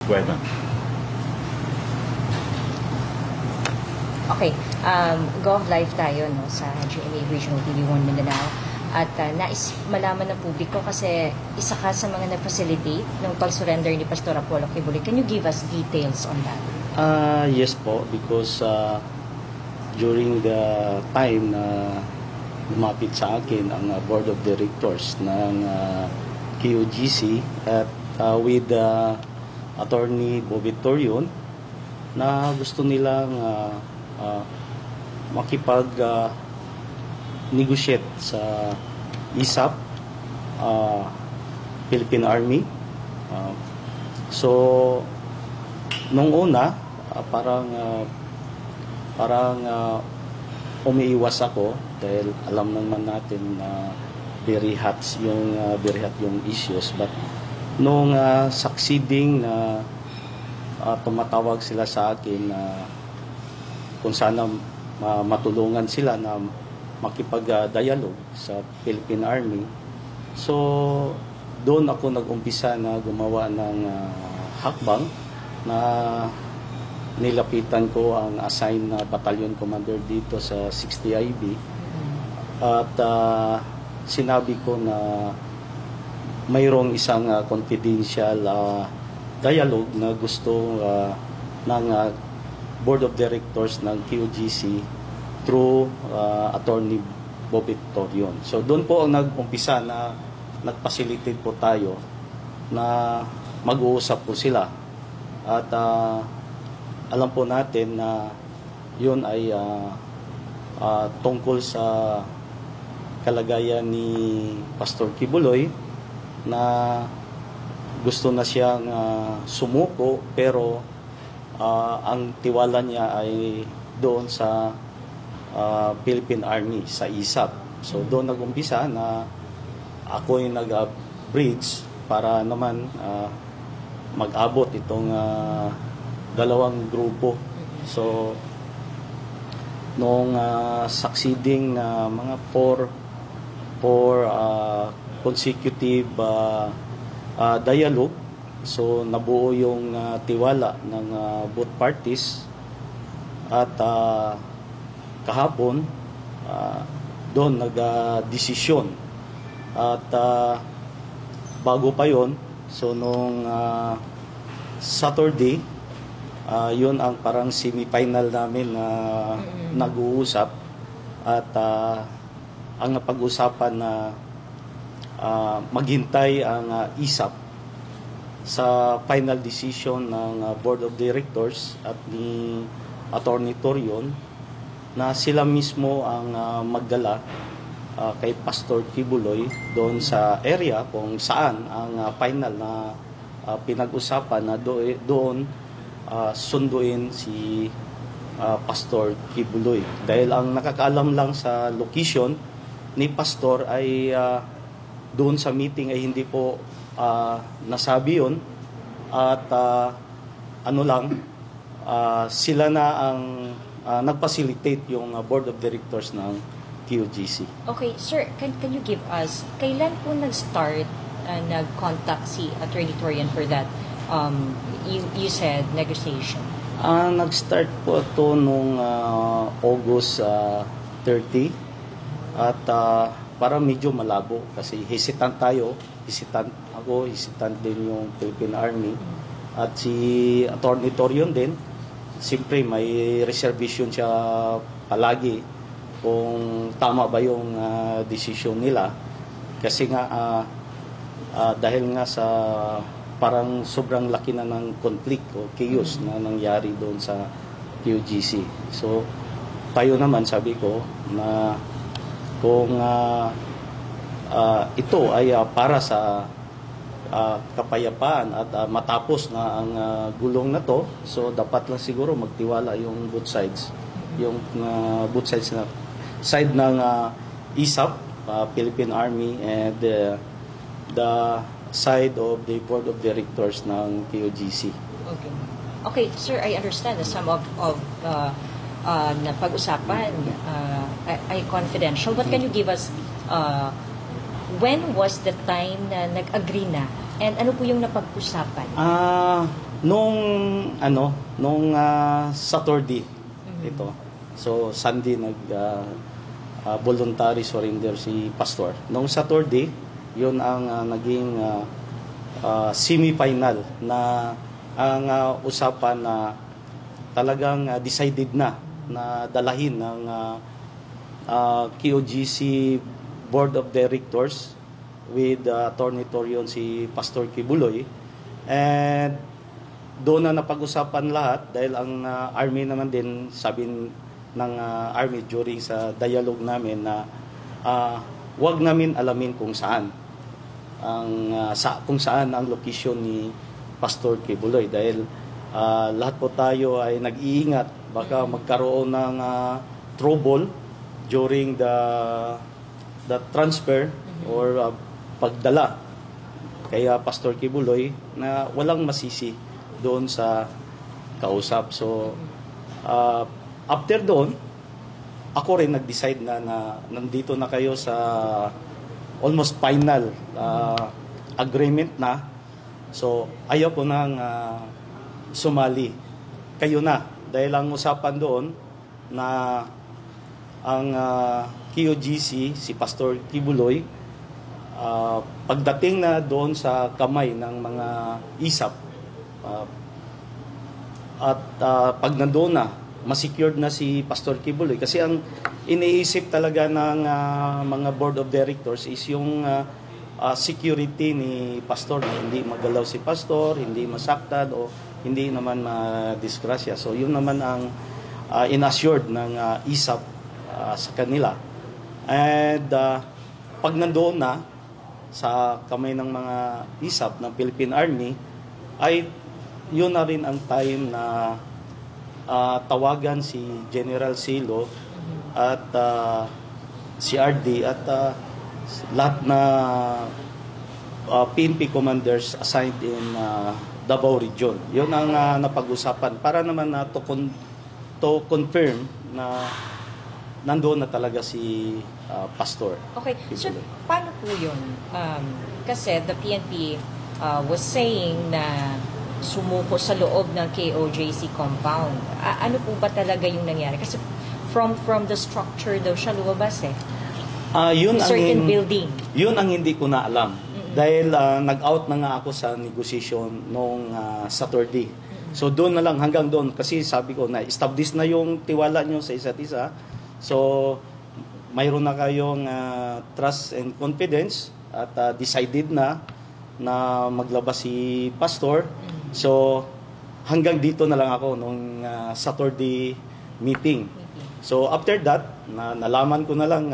Bueno. Okay, Gov Live tayo no, sa GMA Regional TV1 Mindanao. At nais malaman ng publiko kasi isa ka sa mga nag-facilitate ng pag-surrender ni Pastor Apollo Kibuloy. Can you give us details on that? Yes po, because during the time na lumapit sa akin ang Board of Directors ng QGC at with Attorney Bobby Torion na gusto nilang makipag-negotiate sa ISAP, Philippine Army. So, nung una, parang umiiwas ako dahil alam naman natin na very hot yung issues. But nung succeeding na tumatawag sila sa akin na kung sana matulungan sila na makipag-dialogue sa Philippine Army. So, doon ako nag-umpisa na gumawa ng hakbang na nilapitan ko ang assigned na battalion commander dito sa 60 IB. At sinabi ko na mayroong isang confidential dialogue na gusto ng Board of Directors ng QGC through Attorney Bobby Torion. So doon po ang nag-umpisa na nag-facilitate po tayo na mag-uusap po sila. At alam po natin na yun ay tungkol sa kalagayan ni Pastor Kibuloy na gusto na siyang sumuko pero ang tiwala niya ay doon sa Philippine Army, sa ISAP. So doon nag-umpisa na ako yung nag-bridge para naman mag-abot itong dalawang grupo. So nung succeeding na mga four consecutive dialogue, so nabuo yung tiwala ng both parties. At kahapon doon nag-desisyon. At bago pa yon, so nung Saturday, yun ang parang semi-final namin na nag-uusap. At ang napag-usapan na maghintay ang ISAP sa final decision ng Board of Directors at ni Attorney Torion na sila mismo ang magdala kay Pastor Kibuloy doon sa area kung saan ang final na pinag-usapan na doon sunduin si Pastor Kibuloy. Dahil ang nakakaalam lang sa location ni Pastor ay doon sa meeting ay hindi po nasabi yun. At sila na ang nag-facilitate yung Board of Directors ng QGC. Okay, sir, can you give us, kailan po nag-start, nag-contact si Attorney Torion for that, you said, negotiation? Nag-start po ito noong August 30 at parang medyo malabo kasi hesitant tayo, hesitant din yung Philippine Army at si Attorney Torion din. Siyempre may reservation siya palagi kung tama ba yung decision nila kasi nga dahil nga sa parang sobrang laki na ng conflict o chaos na nangyari doon sa QGC. So tayo naman sabi ko na kung ito ay para sa kapayapaan at matapos na ang gulong na to, so dapat lang siguro magtiwala yung both sides. Yung both sides na side ng ISAP, Philippine Army, and the side of the Board of Directors ng QGC. Okay. Okay, sir, I understand that some of na pag-usapan ay confidential, but can you give us when was the time na nag-agree na and ano po yung napag-usapan? Nung Saturday ito. So Sunday voluntary surrender si pastor. Nung Saturday, 'yun ang naging semi-final na ang usapan na talagang decided na dalahin ng KOGC Board of Directors with Attorney Torion si Pastor Kibuloy. And doon na napag-usapan lahat dahil ang Army naman din, sabi ng Army during sa dialogue namin na wag namin alamin kung saan ang location ni Pastor Kibuloy dahil lahat po tayo ay nag-iingat baka magkaroon ng trouble during the transfer or pagdala kaya Pastor Kibuloy na walang masisi doon sa kausap. So after doon ako rin nag-decide na nandito na kayo sa almost final agreement na. So ayaw ko nang sumali. Kayo na dahil ang usapan doon na ang KOGC si Pastor Kibuloy pagdating na doon sa kamay ng mga ISAP at pag nandoon na ma-secured na si Pastor Kibuloy kasi ang iniisip talaga ng mga board of directors is yung security ni pastor na hindi magalaw si pastor, hindi masaktan o hindi naman ma-disgrasya. So yun naman ang inassured ng ISAP sa kanila. And pag nandoon na sa kamay ng mga ISAP ng Philippine Army ay yun na rin ang time na tawagan si General Silo at si RD at lahat na PNP commanders assigned in Davao Region. Yun ang napag-usapan para naman to confirm na nandoon na talaga si Pastor. Okay, so paano po yun? Kasi the PNP was saying na sumuko sa loob ng KOJC compound. Ano po ba talaga yung nangyari? Kasi from the structure daw siya lumabas Yun certain building. Yun ang hindi ko na alam. Dahil nag-out na nga ako sa negotiation noong Saturday. So doon na lang hanggang doon kasi sabi ko na establish na yung tiwala nyo sa isa't isa. So mayroon na kayong trust and confidence at decided na maglabas si Pastor. So hanggang dito na lang ako nung Saturday meeting. So after that, nalaman ko na lang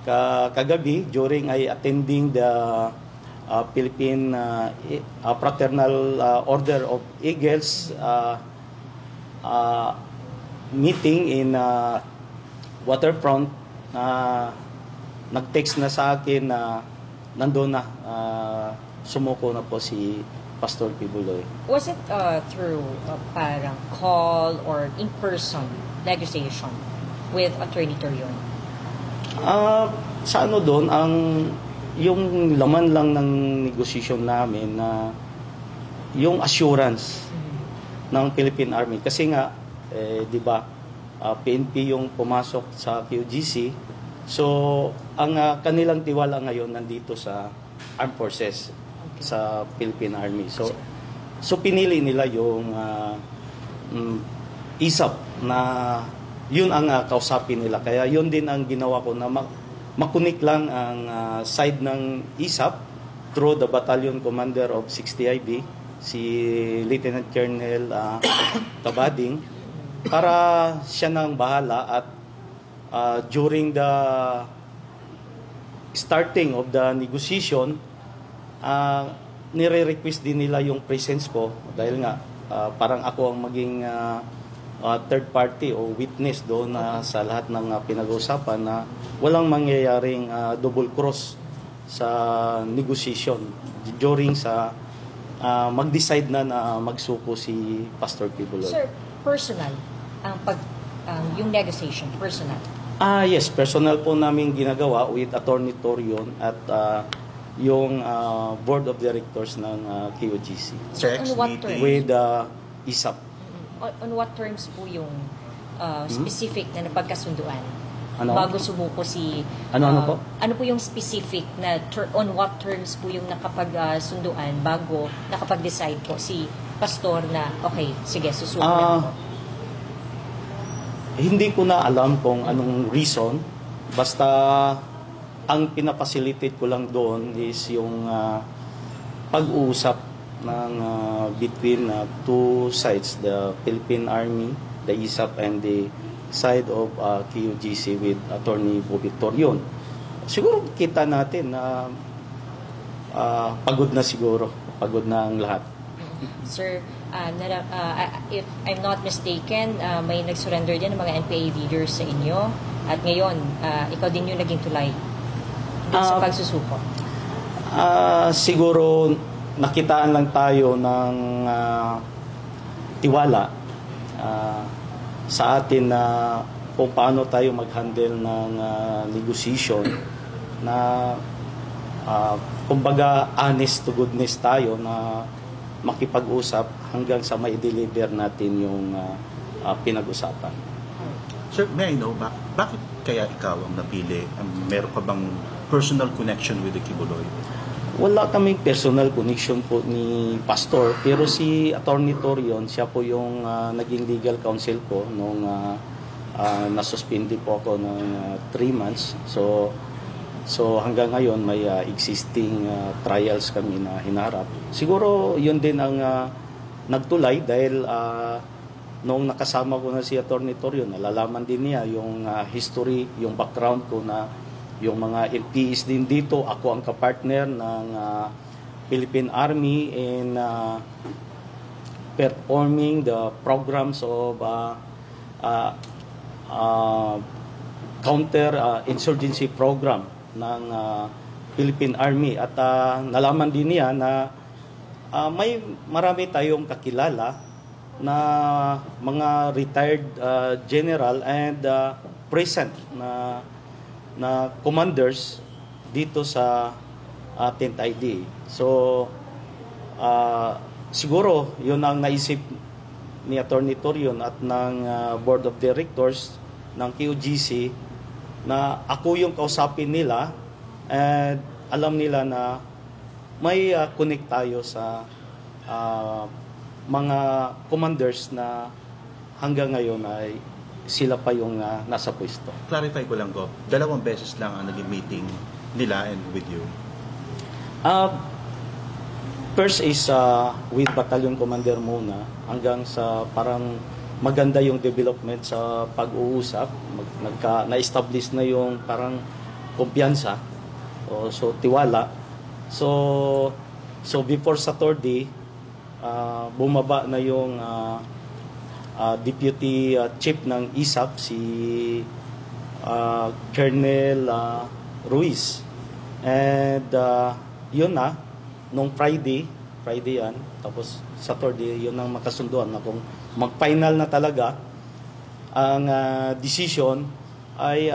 kagabi during I attending the Philippine Fraternal Order of Eagles meeting in Waterfront. Nag-text na sa akin na nandoon na sumuko na po si Pastor Kibuloy. Was it through parang call or in-person negotiation with Attorney Torion? Sa ano doon, yung laman lang ng negotiation namin na yung assurance ng Philippine Army. Kasi nga, di ba, PNP yung pumasok sa QGC. So, ang kanilang tiwala ngayon nandito sa Armed Forces, sa Philippine Army. So pinili nila yung ISAP na yun ang kausapin nila. Kaya yun din ang ginawa ko na makunik lang ang side ng ISAP through the battalion commander of 60IB, si Lieutenant Colonel Tabading, para siya nang bahala at during the starting of the negotiation, nire-request din nila yung presence ko dahil nga parang ako ang maging third party o witness doon sa lahat ng pinag-uusapan na walang mangyayaring double cross sa negotiation during sa mag-decide na magsuko si Pastor Kibuloy. Sir, personal yung negotiation, personal. Yes, personal po namin ginagawa with Attorney Torion at yung board of directors ng KOGC Sa On what ex-meeting, with ISAP. On what terms po yung specific na napagkasunduan? Ano? Bago sumuko si... Ano po? Ano po yung specific na on what terms po yung nakapagsunduan bago nakapag-decide po si pastor na okay, sige, susuko na po? Hindi ko na alam kung anong reason. Basta ang pinapacilitate ko lang doon is yung pag-uusap ng between two sides, the Philippine Army, the ISAP, and the side of KOGC with Attorney Bobby Torion. Siguro kita natin na pagod na siguro. Pagod na ang lahat. Sir, if I'm not mistaken, may nag-surrender din ng mga NPA leaders sa inyo. At ngayon, ikaw din yung naging tulay dun sa pagsusuko. Siguro nakitaan lang tayo ng tiwala sa atin na kung paano tayo mag-handle ng negotiation na kumbaga honest to goodness tayo na makipag-usap hanggang sa mai-deliver natin yung pinag-usapan. Sir, may I know, bakit kaya ikaw ang napili? Meron ka bang personal connection with the Kibuloy? Wala kaming personal connection po ni Pastor, pero si Attorney Torion, siya po yung naging legal counsel ko nung nasuspindi po ako ng 3 months. So hanggang ngayon may existing trials kami na hinarap. Siguro yun din ang nagtulay dahil noong nakasama ko na si Attorney Torion, nalalaman din niya yung history, yung background ko na yung mga LPs din dito. Ako ang kapartner ng Philippine Army in performing the programs of counter-insurgency program ng Philippine Army. At nalaman din niya na may marami tayong kakilala na mga retired general and present na commanders dito sa 10th ID. So, siguro yun ang naisip ni Attorney Torion at ng Board of Directors ng KOGC na ako yung kausapin nila and alam nila na may connect tayo sa mga commanders na hanggang ngayon ay sila pa yung nasa pwesto. Clarify ko lang, Gov. 2 beses lang ang naging meeting nila and with you. First is with Battalion Commander muna hanggang sa parang maganda yung development sa pag-uusap. Na-establish na yung parang kumpiyansa. So tiwala. So before Saturday, bumaba na yung Deputy Chief ng ISAP, si Colonel Ruiz. And yun na, nung Friday yan, tapos Saturday, yun ang makasunduan na kung mag-final na talaga ang decision ay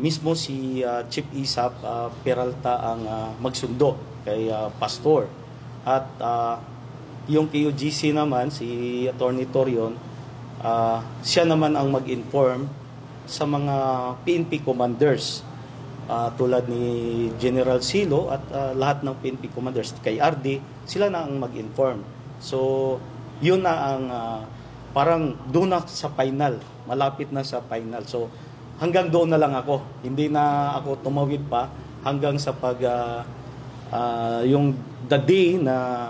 mismo si Chief ISAP Peralta ang magsundo kay Pastor. At yung KOGC naman, si Attorney Torion, siya naman ang mag-inform sa mga PNP commanders tulad ni General Silo at lahat ng PNP commanders kay RD, sila na ang mag-inform. So, yun na ang parang doon na sa final, malapit na sa final. So, hanggang doon na lang ako. Hindi na ako tumawid pa hanggang sa yung the day na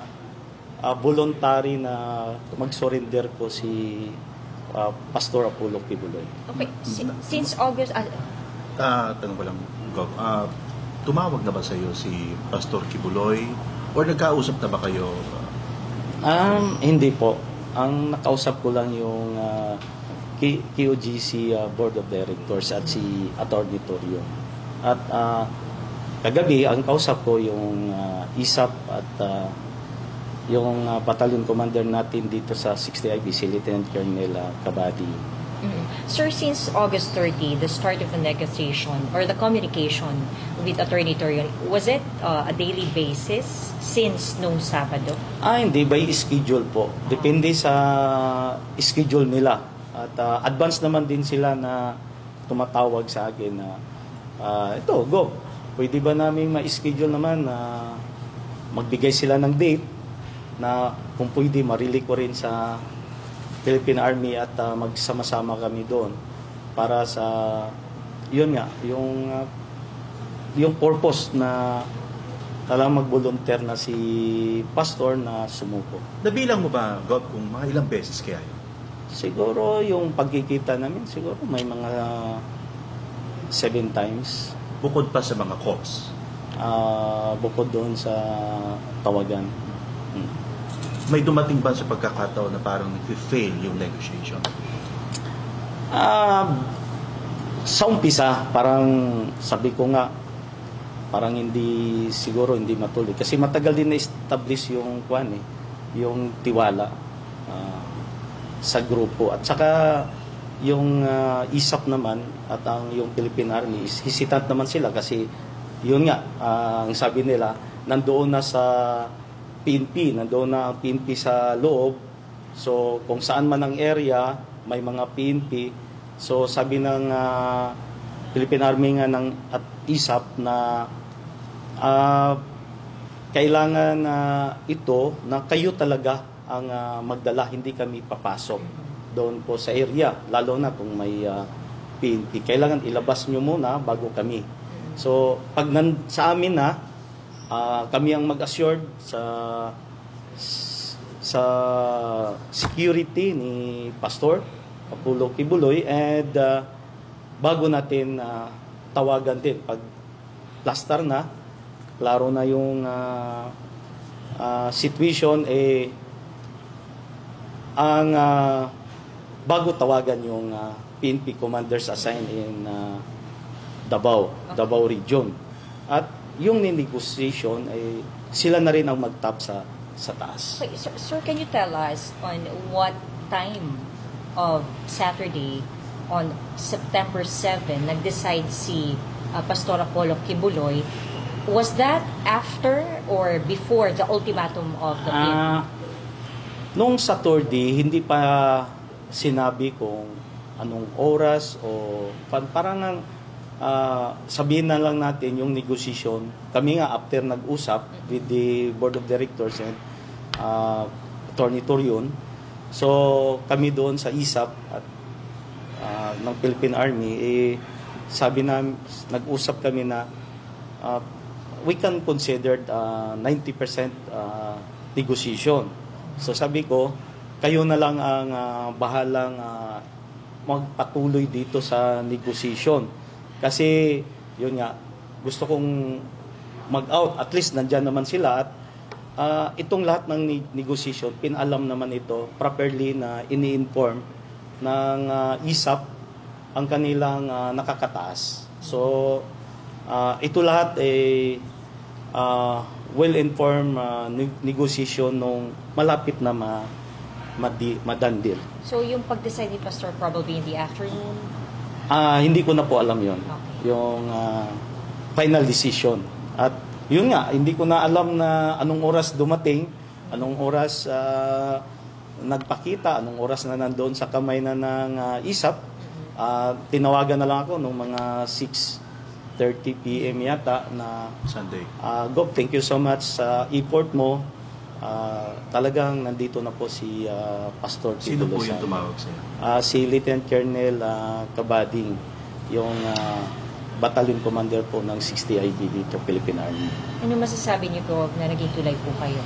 voluntary na mag-surrender po si Pastor Apollo Kibuloy. Okay, since August... Tanong ko lang, Gov. Tumawag na ba sa iyo si Pastor Kibuloy or nagkausap na ba kayo? Hindi po. Ang nakausap ko lang yung KOGC Board of Directors at si Attorney Torion. At kagabi, ang kausap ko yung ISAP at yung battalion commander natin dito sa 60 IBC, Lieutenant Colonel Cabadi. Sir, since August 30, the start of the negotiation or the communication with Attorney Torion, was it a daily basis since nung Sabado? Hindi, by schedule po. Depende sa schedule nila. At advance naman din sila na tumatawag sa akin na ito, go. Pwede ba namin ma-schedule naman na magbigay sila ng date na kung pwede marili ko rin sa Philippine Army at magsama-sama kami doon para sa yun nga yung purpose na talagang mag-volunteer na si pastor na sumuko. Nabilang mo ba, Gov, kung mga ilang beses kaya yun? Siguro yung pagkikita namin siguro may mga 7 times. Bukod pa sa mga calls. Bukod doon sa tawagan. May dumating ba sa pagkakataon na parang nag-fail yung negotiation? Sa umpisa, parang sabi ko nga, parang hindi matuloy. Kasi matagal din na-establish yung yung tiwala sa grupo. At saka yung ISAP naman at yung Philippine Army, hesitant naman sila kasi yun nga, ang sabi nila, nandoon na sa PNP, nandoon na ang PNP sa loob. So, kung saan man ang area, may mga PNP. So, sabi ng Philippine Army nga at ISAP na kailangan ito na kayo talaga ang magdala, hindi kami papasok doon po sa area. Lalo na kung may PNP. Kailangan ilabas nyo muna bago kami. So, pag sa amin na, kami ang mag-assured sa security ni Pastor Apollo Kibuloy and bago natin tawagan din pag plaster na, klaro na yung situation ang bago tawagan yung PNP commanders assigned in Davao region. At yung negotiation ay sila na rin ang mag-top sa taas. Okay, sir, can you tell us on what time of Saturday on September 7 nag-decide si Pastor Apollo Kibuloy? Was that after or before the ultimatum of the PNP? Nung Saturday, hindi pa sinabi kung anong oras o parang sabihin na lang natin yung negotiation. Kami nga after nag-usap with the board of directors and Attorney Torion. So kami doon sa ISAP at ng Philippine Army sabi na nag-usap kami na we can consider 90% negotiation. So sabi ko, kayo na lang ang bahalang magpatuloy dito sa negotiation. Kasi, yun nga, gusto kong mag-out. At least, nandyan naman sila. At itong lahat ng negotiation, pinalam naman ito properly na ini-inform ng ISAP ang kanilang nakakataas. So, ito lahat ay well-informed negotiation nung malapit na madandil. So, yung pag-decide ni Pastor probably in the afternoon? Hindi ko na po alam yon. Okay. Yung final decision. At yun nga, hindi ko na alam na anong oras dumating, anong oras nagpakita, anong oras na nandoon sa kamay na ng ISAP. Tinawagan na lang ako nung mga 6:30 p.m. yata na Sunday. Gob, thank you so much sa effort mo. Talagang nandito na po si Pastor Sino po Kibuloy. yung tumawag sa'yo? Si Lieutenant Colonel Kabading, yung battalion commander po ng 60 IB dito, Philippine Army. Ano masasabi niyo po na naging tulay po kayo?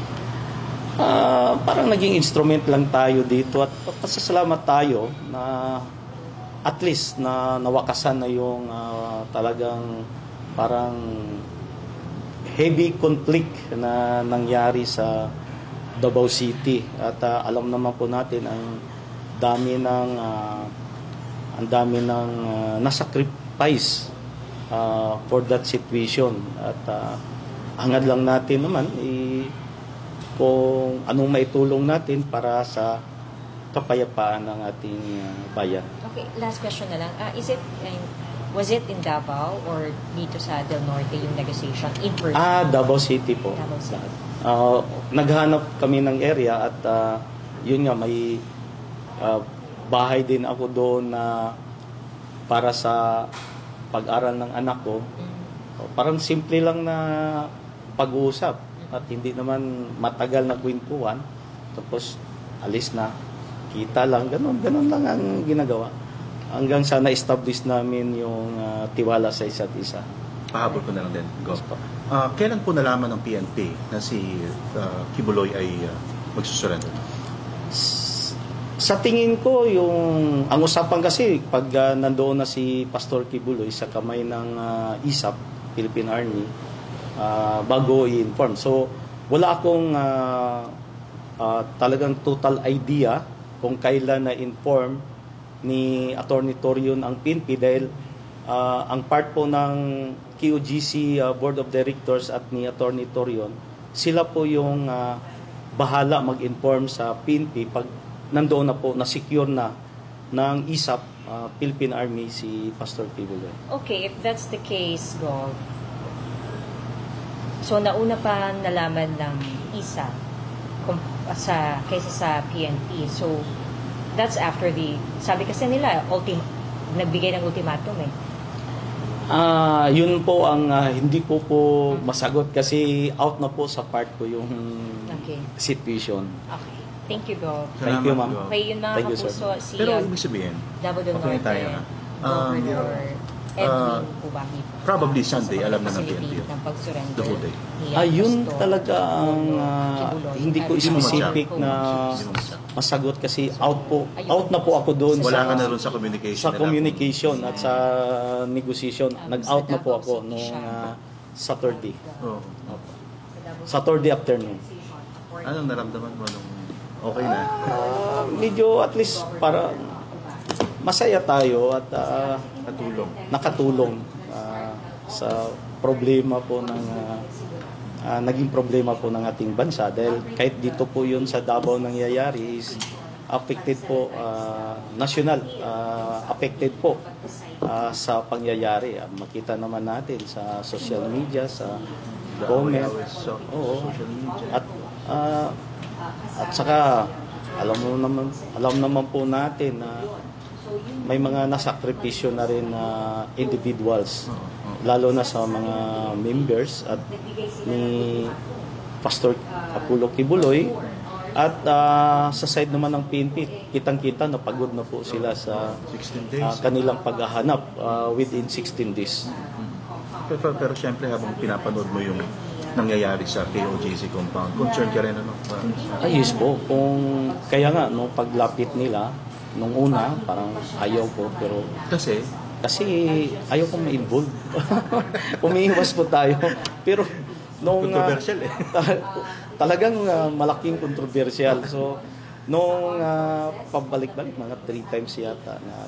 Parang naging instrument lang tayo dito at pasasalamat tayo na at least na nawakasan na yung talagang parang heavy conflict na nangyari sa Davao City. At alam naman po natin ang dami ng nasacrifice for that situation. At hangad lang natin naman kung anong maitulong natin para sa kapayapaan ng ating bayan. Okay, last question na lang. Was it in Davao or dito sa Del Norte yung negotiation in person? Davao City po. Davao City. Naghanap kami ng area at yun nga, may bahay din ako doon na para sa pag-aral ng anak ko. Parang simple lang na pag-uusap at hindi naman matagal na kwentuhan. Tapos alis na, kita lang, ganun lang ang ginagawa. Hanggang sa na-establish namin yung tiwala sa isa't isa. Pahabol ko na lang din, Gov. Kailan po nalaman ng PNP na si Kibuloy ay magsusurrender? Sa tingin ko, ang usapan kasi, pag nandoon na si Pastor Kibuloy sa kamay ng ISAP, Philippine Army, bago i-inform. So, wala akong talagang total idea kung kailan na-inform ni Attorney Torion ang PNP dahil ang part po ng QGC Board of Directors at ni Attorney Torion, sila po yung bahala mag-inform sa PNP pag nandoon na po, na-secure na ng ISAP, Philippine Army, si Pastor Kibuloy. Okay, if that's the case, Gov, so nauna pa nalaman ng ISA kaysa sa PNP. So, that's after sabi kasi nila, nagbigay ng ultimatum eh. Yun po ang hindi po masagot kasi out na po sa part ko yung situation. Okay. Thank you, Gov. Thank you, ma'am. Okay, yun mga Thank you, sir. kapuso, si Pero ibig sabihin, Davao del okay Norte, tayo na. Governor Edwin Pubahi. Probably Sunday, alam na ng PNP. Ng pag-surrender. The whole day. Yun talaga ang hindi ko specific na Hindi mo masyado. masagot kasi out na po ako doon Wala ka na rin sa communication. sa nila. communication at sa negotiation. Nag-out na po ako noong Saturday. Oo. Saturday afternoon. Anong naramdaman mo nung okay na? Medyo at least para masaya tayo at nakatulong sa problema po ng naging problema po ng ating bansa dahil kahit dito po yun sa Davao nangyayari is affected po national affected po sa pangyayari. Makita naman natin sa social media, sa comment. Oo. Social media. At saka alam naman po natin na may mga nasakripisyo na rin na individuals, lalo na sa mga members at ni Pastor Apollo Kibuloy at sa side naman ng PNP, kitang-kita na pagod na po sila sa 16 days. kanilang paghahanap within 16 days. Pero syempre habang pinapanood mo yung nangyayari sa KOJC compound, concerned ka rin ano? Ayos po. Kaya nga, nung paglapit nila, nung una, parang ayaw ko. Pero Kasi ayaw kong ma-involve. Umiiwas po tayo. Pero nung controversial eh. talagang malaking controversial. So, nung pabalik-balik, mga 3 times yata na